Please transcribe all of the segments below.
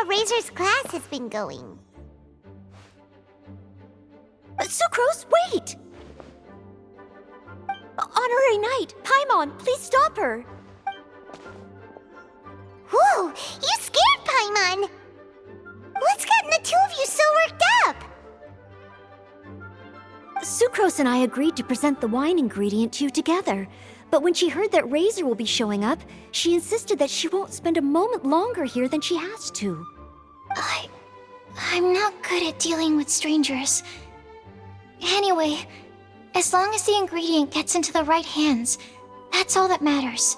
Razor's class has been going. Sucrose, wait! Honorary Knight, Paimon, please stop her! Whoa, you scared Paimon! What's gotten the two of you so worked up? Sucrose and I agreed to present the wine ingredient to you together, but when she heard that Razor will be showing up, she insisted that she won't spend a moment longer here than she has to. I'm not good at dealing with strangers. Anyway, as long as the ingredient gets into the right hands, that's all that matters.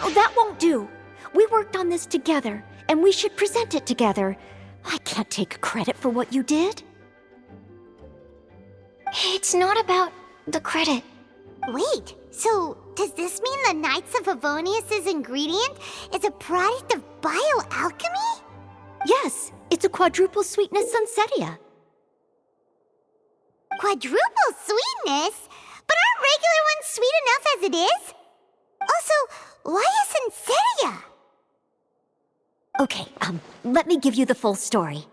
Oh, that won't do. We worked on this together, and we should present it together. I can't take credit for what you did. It's not about the credit. Wait, so does this mean the Knights of Favonius' ingredient is a product of bioalchemy? Yes, it's a quadruple sweetness sunsetia. Quadruple sweetness? But aren't regular ones sweet enough as it is? Also, why a sunsetia? Okay, let me give you the full story.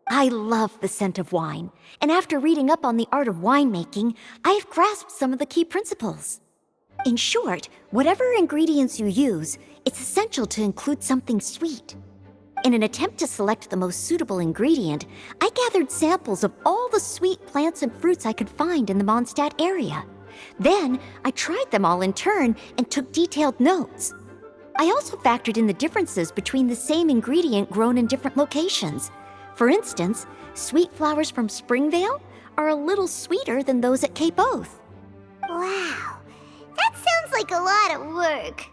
I love the scent of wine, and after reading up on the art of winemaking, I've grasped some of the key principles. In short, whatever ingredients you use, it's essential to include something sweet. In an attempt to select the most suitable ingredient, I gathered samples of all the sweet plants and fruits I could find in the Mondstadt area. Then, I tried them all in turn and took detailed notes. I also factored in the differences between the same ingredient grown in different locations. For instance, sweet flowers from Springvale are a little sweeter than those at Cape Oath. Wow, that sounds like a lot of work.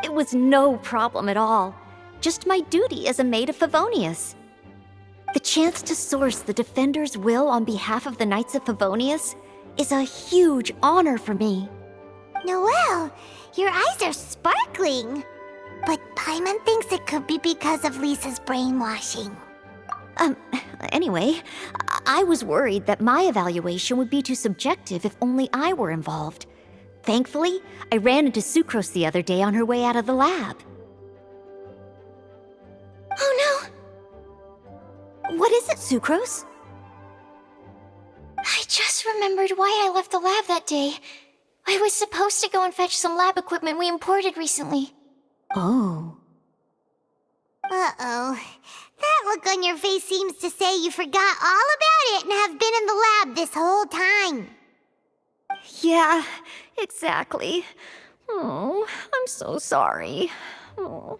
It was no problem at all. Just my duty as a maid of Favonius. The chance to source the Defender's will on behalf of the Knights of Favonius is a huge honor for me. Noelle, your eyes are sparkling. But Paimon thinks it could be because of Lisa's brainwashing. Anyway, I was worried that my evaluation would be too subjective if only I were involved. Thankfully, I ran into Sucrose the other day on her way out of the lab. Oh no! What is it, Sucrose? I just remembered why I left the lab that day. I was supposed to go and fetch some lab equipment we imported recently. Oh. Uh-oh. That look on your face seems to say you forgot all about it and have been in the lab this whole time. Yeah, exactly. Oh, I'm so sorry. Oh.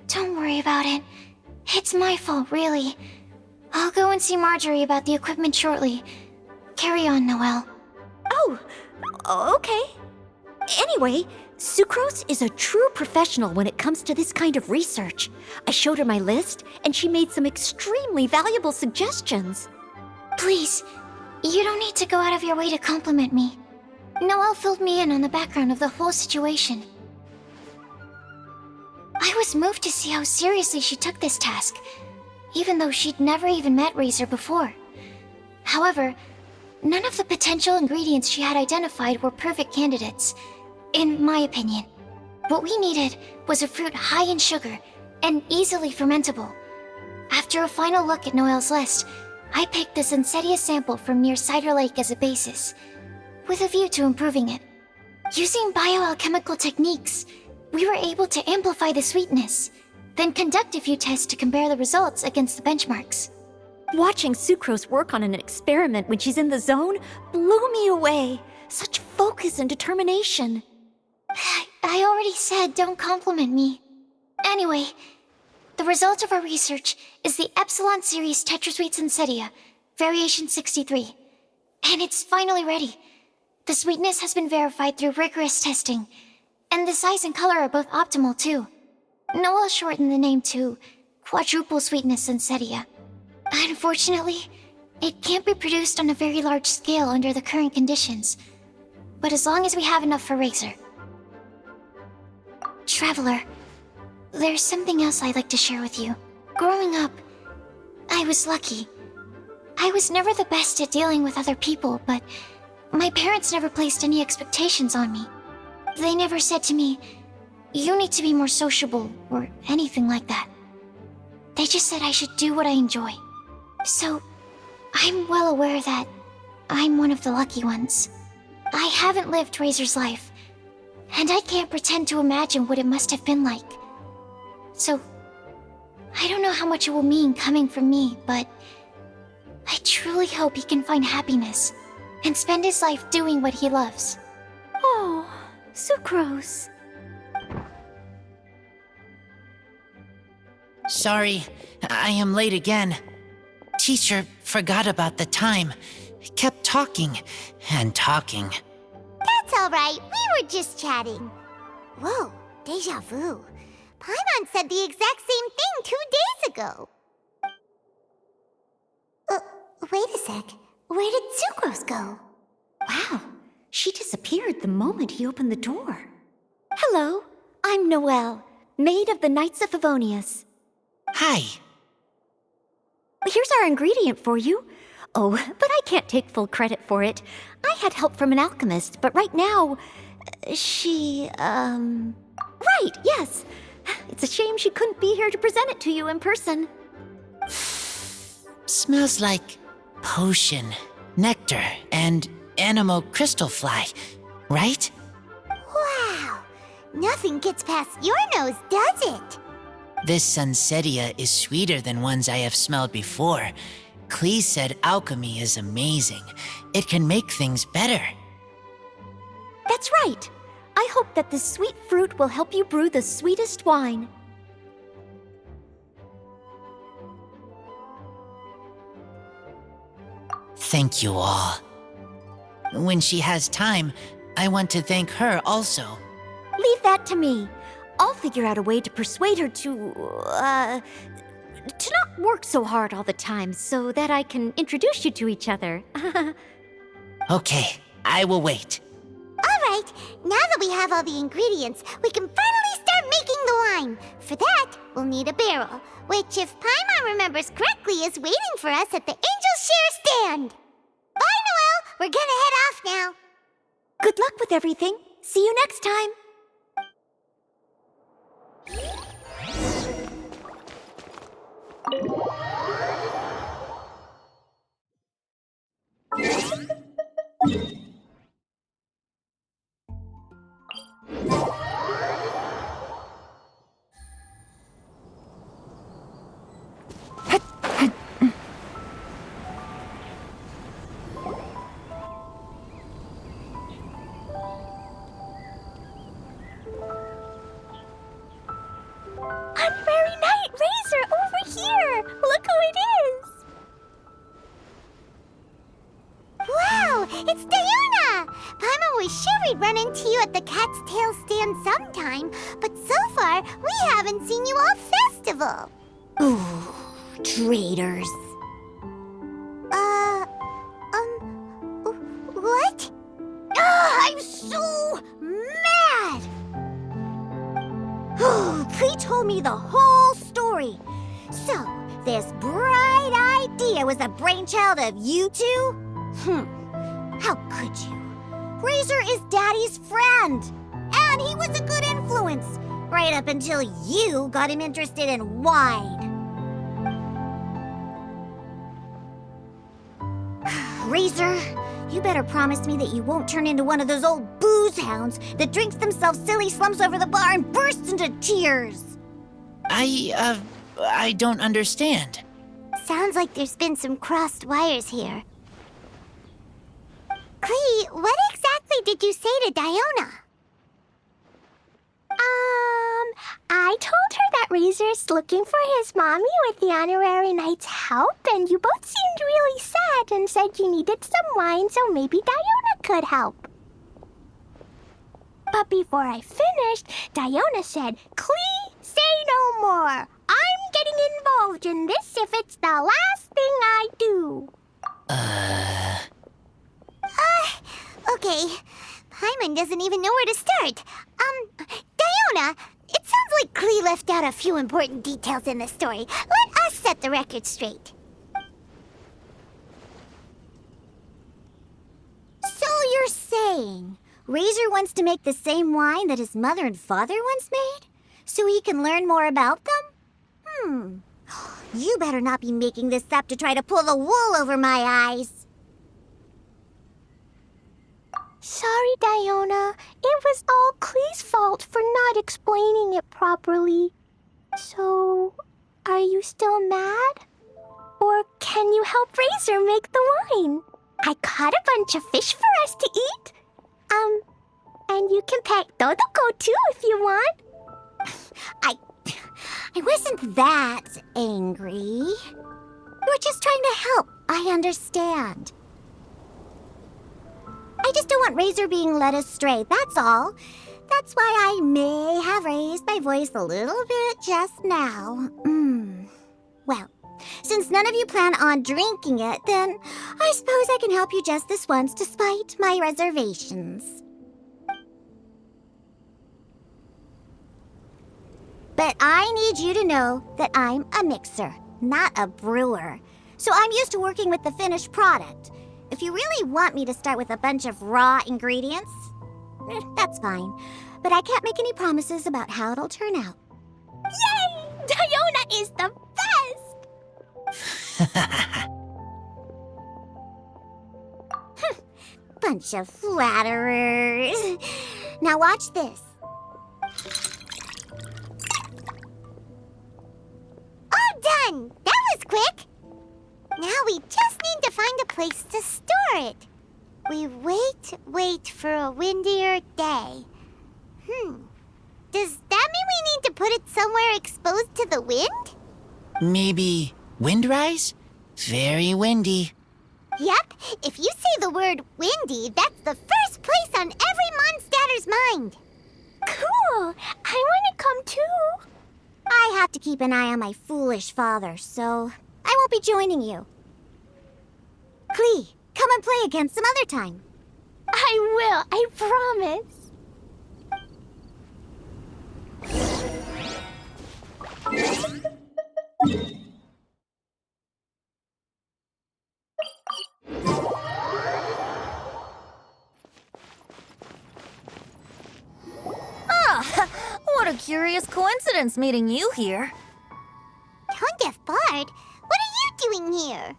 Don't worry about it. It's my fault, really. I'll go and see Marjorie about the equipment shortly. Carry on, Noelle. Oh, okay. Anyway, Sucrose is a true professional when it comes to this kind of research. I showed her my list, and she made some extremely valuable suggestions. Please, you don't need to go out of your way to compliment me. Noelle filled me in on the background of the whole situation. I was moved to see how seriously she took this task, even though she'd never even met Razor before. However, none of the potential ingredients she had identified were perfect candidates, in my opinion. What we needed was a fruit high in sugar and easily fermentable. After a final look at Noelle's list, I picked the Sunsetia sample from near Cider Lake as a basis, with a view to improving it. Using bioalchemical techniques, we were able to amplify the sweetness, then conduct a few tests to compare the results against the benchmarks. Watching Sucrose work on an experiment when she's in the zone blew me away. Such focus and determination. I already said don't compliment me. Anyway, the result of our research is the Epsilon Series Tetrasweet Sunsetia, Variation 63. And it's finally ready. The sweetness has been verified through rigorous testing, and the size and color are both optimal too. Noelle shortened the name to Quadruple Sweetness Sunsetia. Unfortunately, it can't be produced on a very large scale under the current conditions, but as long as we have enough for Razor. Traveler, there's something else I'd like to share with you. Growing up, I was lucky. I was never the best at dealing with other people, but my parents never placed any expectations on me. They never said to me, "You need to be more sociable," or anything like that. They just said I should do what I enjoy. So, I'm well aware that I'm one of the lucky ones. I haven't lived Razor's life, and I can't pretend to imagine what it must have been like. So, I don't know how much it will mean coming from me, but I truly hope he can find happiness and spend his life doing what he loves. Oh, Sucrose. Sorry, I am late again. Teacher forgot about the time. Kept talking and talking. That's all right. We were just chatting. Whoa, deja vu. Paimon said the exact same thing 2 days ago. Wait a sec. Where did Sucrose go? Wow, she disappeared the moment he opened the door. Hello, I'm Noelle, maid of the Knights of Favonius. Hi. Here's our ingredient for you. Oh, but I can't take full credit for it. I had help from an alchemist, but right now, Right, yes. It's a shame she couldn't be here to present it to you in person. Smells like potion, nectar, and anemo crystal fly, right? Wow. Nothing gets past your nose, does it? This Sunsetia is sweeter than ones I have smelled before. Klee said alchemy is amazing. It can make things better. That's right. I hope that this sweet fruit will help you brew the sweetest wine. Thank you all. When she has time, I want to thank her also. Leave that to me. I'll figure out a way to persuade her to not work so hard all the time so that I can introduce you to each other. Okay, I will wait. All right. Now that we have all the ingredients, we can finally start making the wine. For that, we'll need a barrel, which, if Paimon remembers correctly, is waiting for us at the Angel Share stand. Bye, Noelle. We're gonna head off now. Good luck with everything. See you next time. Honorary Knight Razor, over here! Look who it is! Wow, it's Diona! Paimon was sure we'd run into you at the Cat's Tail stand sometime, but so far, we haven't seen you all festival. Ooh, traitors. What? I'm so mad! Klee told me the whole story. So, this bright idea was the brainchild of you two? How could you? Razor is Daddy's friend. And he was a good influence. Right up until you got him interested in wine. Razor, you better promise me that you won't turn into one of those old booze hounds that drinks themselves silly, slumps over the bar, and bursts into tears. I don't understand. Sounds like there's been some crossed wires here. Klee, what exactly did you say to Diona? I told her that Razor's looking for his mommy with the Honorary Knight's help, and you both seemed really sad and said you needed some wine, so maybe Diona could help. But before I finished, Diona said, "Klee, say no more. I'm getting involved in this if it's the last thing I do." Okay. Paimon doesn't even know where to start. Diona, it sounds like Klee left out a few important details in the story. Let us set the record straight. saying? Razor wants to make the same wine that his mother and father once made? So he can learn more about them? You better not be making this up to try to pull the wool over my eyes. Sorry, Diona. It was all Klee's fault for not explaining it properly. So, are you still mad? Or can you help Razor make the wine? I caught a bunch of fish for us to eat. And you can pet Dodoko too if you want. I wasn't that angry. You were just trying to help. I understand. I just don't want Razor being led astray, that's all. That's why I may have raised my voice a little bit just now. Well, since none of you plan on drinking it, then I suppose I can help you just this once despite my reservations. But I need you to know that I'm a mixer, not a brewer. So I'm used to working with the finished product. If you really want me to start with a bunch of raw ingredients, that's fine. But I can't make any promises about how it'll turn out. Yay! Diona is the best! Bunch of flatterers. Now watch this. All done! That was quick! Now we just need to find a place to store it. We wait for a windier day. Does that mean we need to put it somewhere exposed to the wind? Maybe windrise? Very windy. Yep, if you say the word windy, that's the first place on every monster's mind. Cool! I want to come too. I have to keep an eye on my foolish father, so I won't be joining you. Klee, come and play again some other time. I will, I promise. What a curious coincidence meeting you here. Don't get bored. What are you doing here?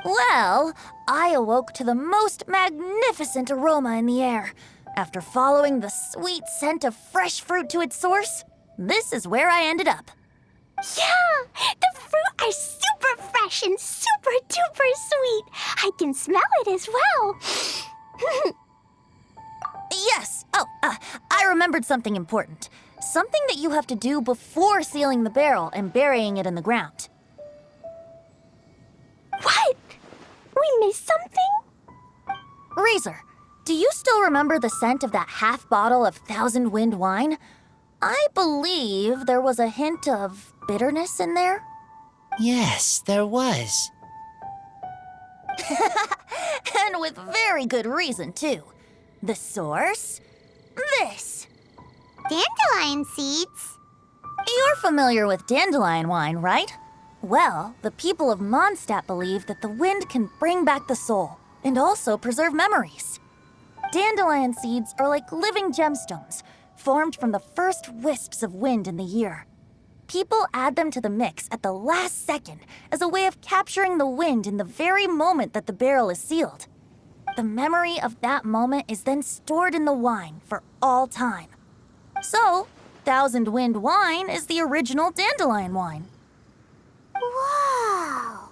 Well, I awoke to the most magnificent aroma in the air. After following the sweet scent of fresh fruit to its source, this is where I ended up. Yeah! The fruit are super fresh and super duper sweet. I can smell it as well. Yes! I remembered something important. Something that you have to do before sealing the barrel and burying it in the ground. What? We missed something? Razor, do you still remember the scent of that half bottle of Thousand Wind wine? I believe there was a hint of bitterness in there. Yes, there was. And with very good reason, too. The source? This. Dandelion seeds. You're familiar with dandelion wine, right? Well, the people of Mondstadt believe that the wind can bring back the soul and also preserve memories. Dandelion seeds are like living gemstones, formed from the first wisps of wind in the year. People add them to the mix at the last second as a way of capturing the wind in the very moment that the barrel is sealed. The memory of that moment is then stored in the wine for all time. So, Thousand Wind wine is the original dandelion wine. Whoa!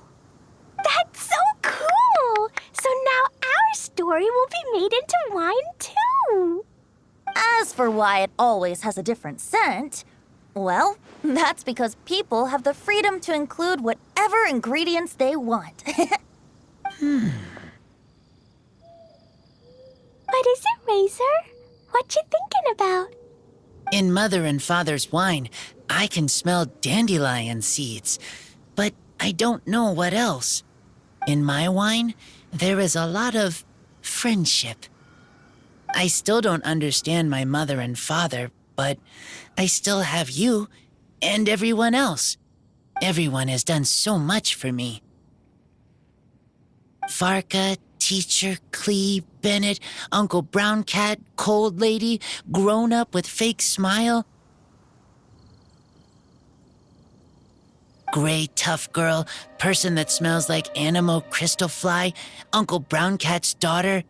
That's so cool! So now our story will be made into wine too. As for why it always has a different scent, well, that's because people have the freedom to include whatever ingredients they want. What is it, Razor? What you thinking about? In Mother and Father's wine, I can smell dandelion seeds, but I don't know what else. In my wine, there is a lot of friendship. I still don't understand my mother and father, but I still have you and everyone else. Everyone has done so much for me. Farka, Teacher, Clee, Bennett, Uncle Brown Cat, Cold Lady, grown up with fake smile. Gray tough girl, person that smells like Animo Crystal Fly, Uncle Brown Cat's daughter,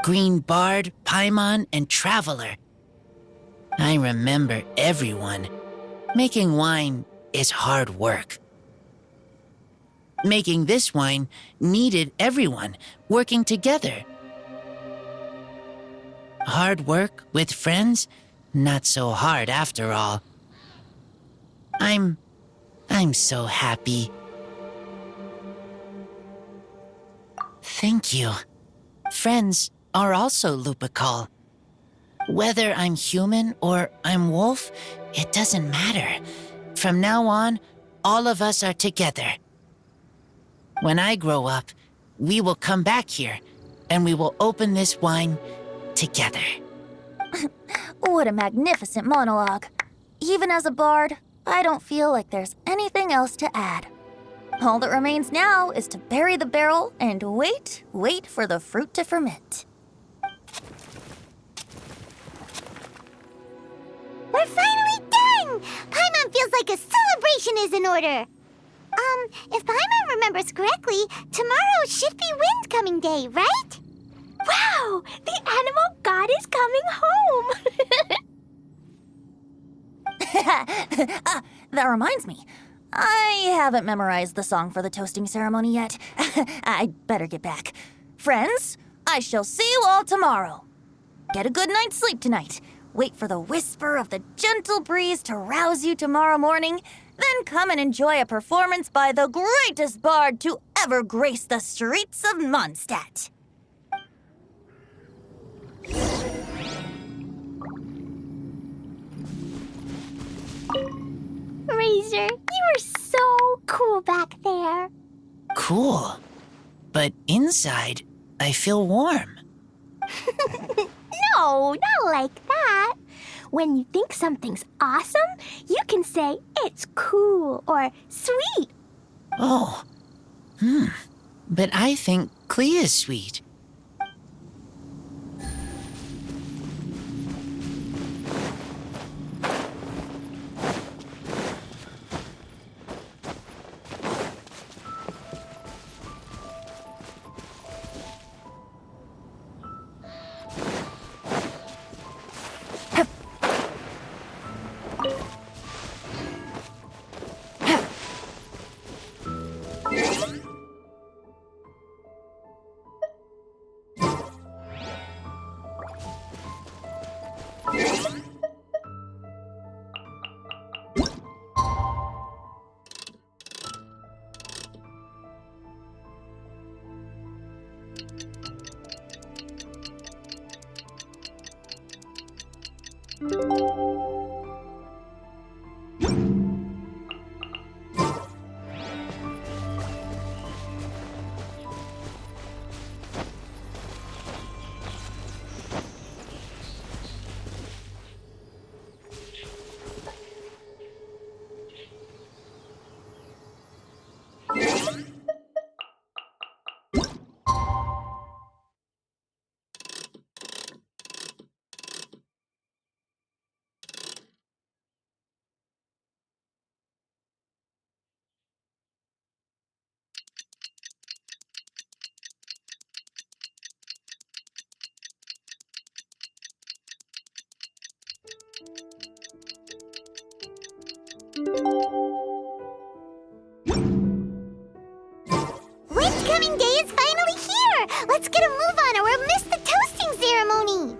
Green Bard, Paimon, and Traveler. I remember everyone. Making wine is hard work. Making this wine needed everyone working together. Hard work with friends? Not so hard after all. I'm so happy. Thank you. Friends are also Lupical. Whether I'm human or I'm wolf, it doesn't matter. From now on, all of us are together. When I grow up, we will come back here, and we will open this wine together. What a magnificent monologue. Even as a bard, I don't feel like there's anything else to add. All that remains now is to bury the barrel and wait for the fruit to ferment. We're finally done! Paimon feels like a celebration is in order. If Paimon remembers correctly, tomorrow should be Windcoming Day, right? Wow! The animal god is coming home! That reminds me. I haven't memorized the song for the toasting ceremony yet. I'd better get back. Friends, I shall see you all tomorrow. Get a good night's sleep tonight. Wait for the whisper of the gentle breeze to rouse you tomorrow morning. Then come and enjoy a performance by the greatest bard to ever grace the streets of Mondstadt. Razor, you were so cool back there. Cool. But inside, I feel warm. No, not like that. When you think something's awesome, you can say it's cool or sweet. Oh. But I think Clea is sweet. Windcoming Day is finally here! Let's get a move on or we'll miss the toasting ceremony!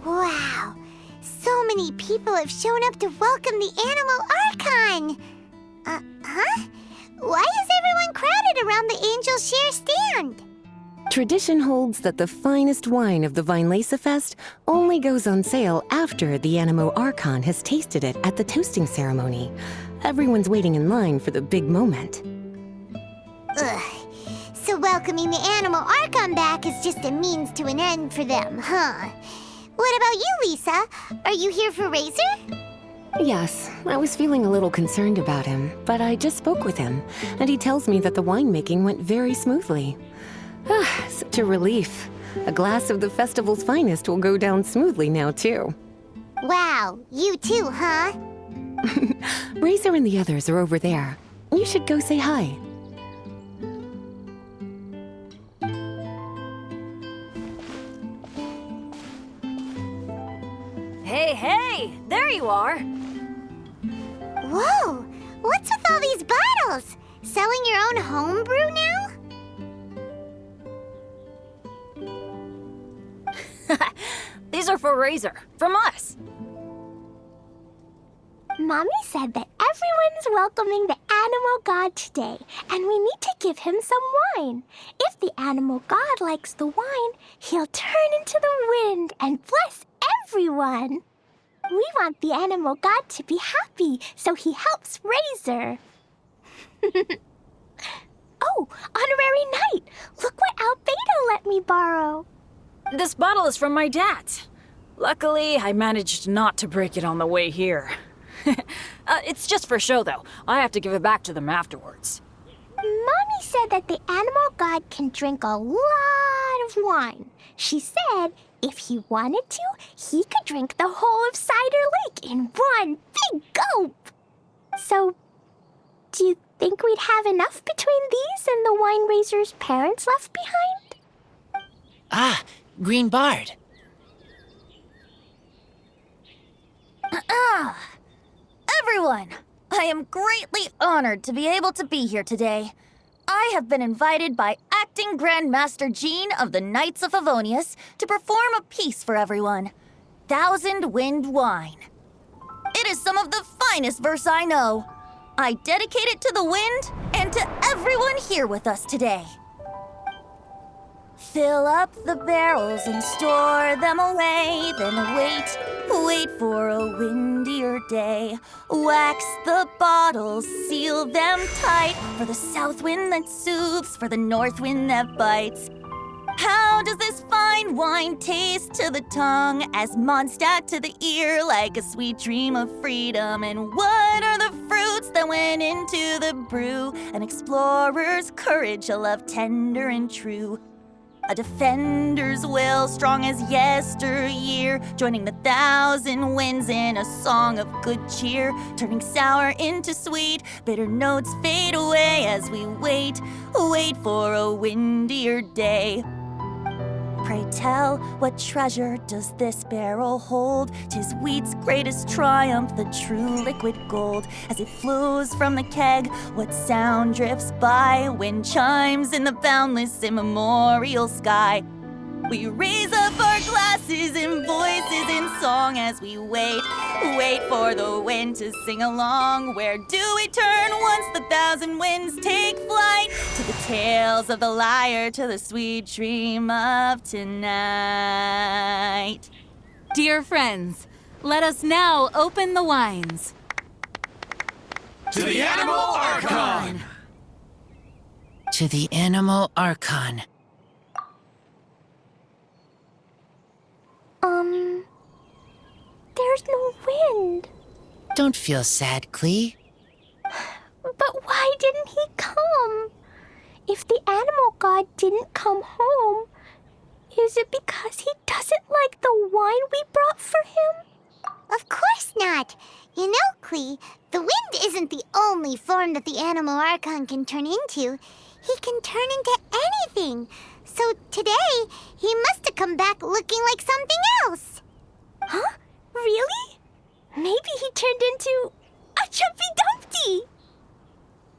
Wow! So many people have shown up to welcome the Animal Archon! Huh? Why is everyone crowded around the Angel Share stand? Tradition holds that the finest wine of the Vinelasa Fest only goes on sale after the Animo Archon has tasted it at the toasting ceremony. Everyone's waiting in line for the big moment. Ugh. So welcoming the Animal Archon back is just a means to an end for them, huh? What about you, Lisa? Are you here for Razor? Yes, I was feeling a little concerned about him, but I just spoke with him, and he tells me that the winemaking went very smoothly. Ah, such a relief. A glass of the festival's finest will go down smoothly now, too. Wow, you too, huh? Razor and the others are over there. You should go say hi. Hey, there you are. Whoa, what's with all these bottles? Selling your own homebrew now? These are for Razor, from us. Mommy said that everyone's welcoming the animal god today, and we need to give him some wine. If the animal god likes the wine, he'll turn into the wind and bless everyone. We want the animal god to be happy, so he helps Razor. Oh, honorary knight! Look what Albedo let me borrow. This bottle is from my dad's. Luckily, I managed not to break it on the way here. It's just for show, though. I have to give it back to them afterwards. Mommy said that the animal god can drink a lot of wine. She said if he wanted to, he could drink the whole of Cider Lake in one big gulp. So, do you think we'd have enough between these and the wine raiser's parents left behind? Ah, Green Bard. Everyone, I am greatly honored to be able to be here today. I have been invited by Acting Grand Master Jean of the Knights of Favonius to perform a piece for everyone. Thousand Wind Wine. It is some of the finest verse I know. I dedicate it to the wind and to everyone here with us today. Fill up the barrels and store them away, then wait for a windier day. Wax the bottles, seal them tight, for the south wind that soothes, for the north wind that bites. How does this fine wine taste to the tongue, as Mondstadt to the ear, like a sweet dream of freedom? And what are the fruits that went into the brew? An explorer's courage, a love tender and true. A defender's will, strong as yesteryear, joining the thousand winds in a song of good cheer, turning sour into sweet, bitter notes fade away as we wait for a windier day. Pray tell, what treasure does this barrel hold? 'Tis wheat's greatest triumph, the true liquid gold. As it flows from the keg, what sound drifts by? Wind chimes in the boundless immemorial sky. We raise up our glasses and voices in song as we wait for the wind to sing along. Where do we turn once the thousand winds take flight? To the tales of the lyre, to the sweet dream of tonight. Dear friends, let us now open the wines. To the Animal Archon! To the Animal Archon. There's no wind. Don't feel sad, Klee. But why didn't he come? If the animal god didn't come home, is it because he doesn't like the wine we brought for him? Of course not. You know, Klee, the wind isn't the only form that the Animal Archon can turn into. He can turn into anything. So today, he must have come back looking like something else. Huh? Really? Maybe he turned into a Jumpy Dumpty.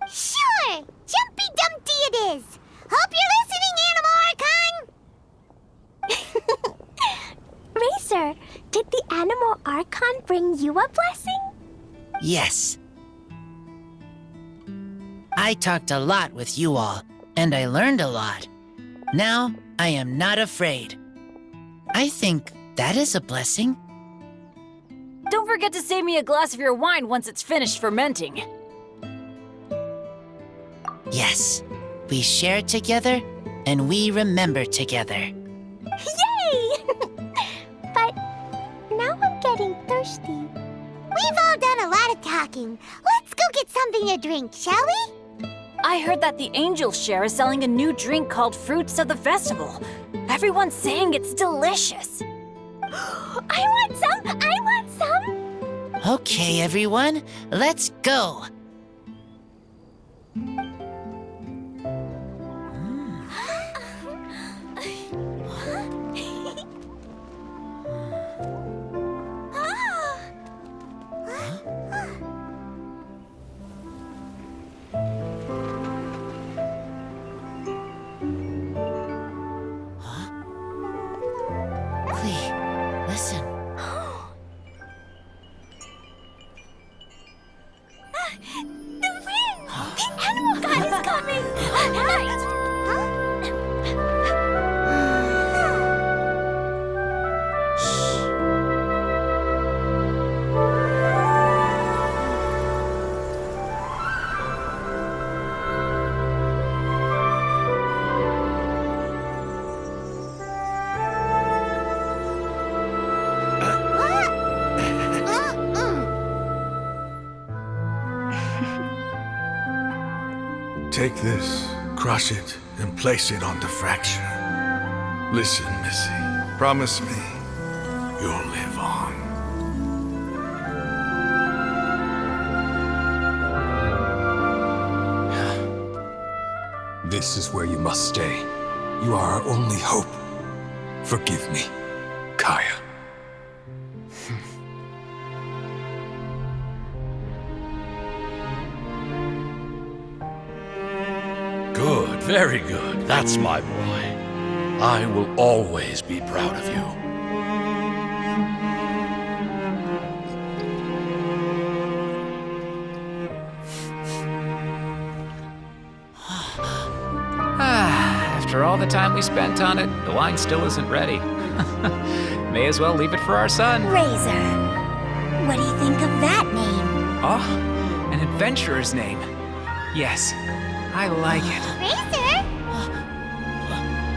Sure! Jumpy Dumpty it is! Hope you're listening, Animal Archon! Racer, did the Animal Archon bring you a blessing? Yes. I talked a lot with you all, and I learned a lot. Now, I am not afraid. I think that is a blessing. Don't forget to save me a glass of your wine once it's finished fermenting. Yes, we share together and we remember together. Yay! But now I'm getting thirsty. We've all done a lot of talking. Let's go get something to drink, shall we? I heard that the Angel Share is selling a new drink called Fruits of the Festival. Everyone's saying it's delicious. I want some! I want some! Okay, everyone, let's go. Clee, listen. The wind! The animal god is coming! Alright! Take this, crush it, and place it on the fracture. Listen, Missy. Promise me you'll live on. This is where you must stay. You are our only hope. Forgive me, Kaya. Good, very good. That's my boy. I will always be proud of you. After all the time we spent on it, the wine still isn't ready. May as well leave it for our son. Razor. What do you think of that name? Oh, an adventurer's name. Yes, I like it.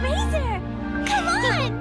Razor! Come on!